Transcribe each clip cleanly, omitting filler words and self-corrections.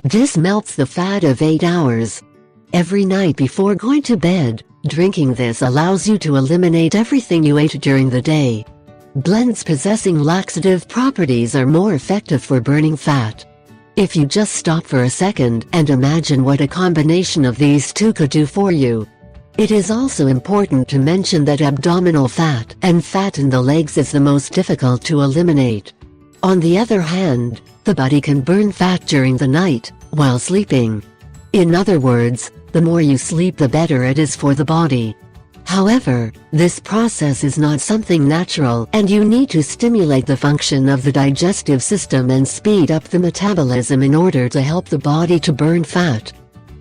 This melts the fat of 8 hours. Every night before going to bed, drinking this allows you to eliminate everything you ate during the day. Blends possessing laxative properties are more effective for burning fat. If you just stop for a second and imagine what a combination of these two could do for you. It is also important to mention that abdominal fat and fat in the legs is the most difficult to eliminate. On the other hand, the body can burn fat during the night, while sleeping. In other words, the more you sleep the better it is for the body. However, this process is not something natural and you need to stimulate the function of the digestive system and speed up the metabolism in order to help the body to burn fat.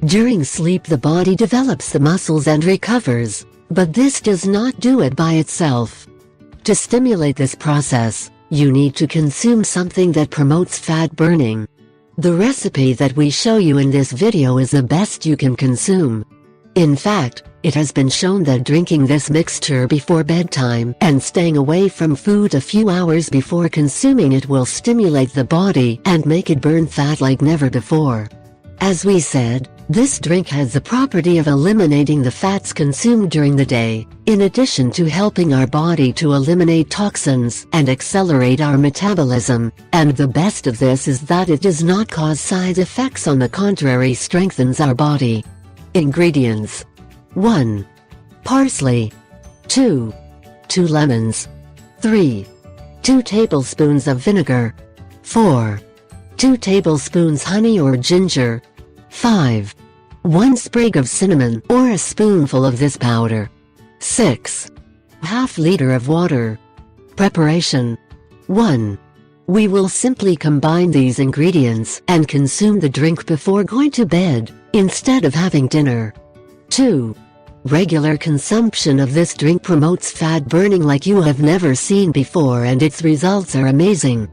During sleep the body develops the muscles and recovers, but this does not do it by itself. To stimulate this process, you need to consume something that promotes fat burning. The recipe that we show you in this video is the best you can consume. In fact, it has been shown that drinking this mixture before bedtime and staying away from food a few hours before consuming it will stimulate the body and make it burn fat like never before. As we said, this drink has the property of eliminating the fats consumed during the day, in addition to helping our body to eliminate toxins and accelerate our metabolism, and the best of this is that it does not cause side effects, on the contrary strengthens our body. Ingredients: 1. Parsley. 2. 2 lemons. 3. 2 tablespoons of vinegar. 4. 2 tablespoons honey or ginger. 5. 1 sprig of cinnamon or a spoonful of this powder. 6. Half liter of water. Preparation: 1. We will simply combine these ingredients and consume the drink before going to bed, instead of having dinner. 2. Regular consumption of this drink promotes fat burning like you have never seen before, and its results are amazing.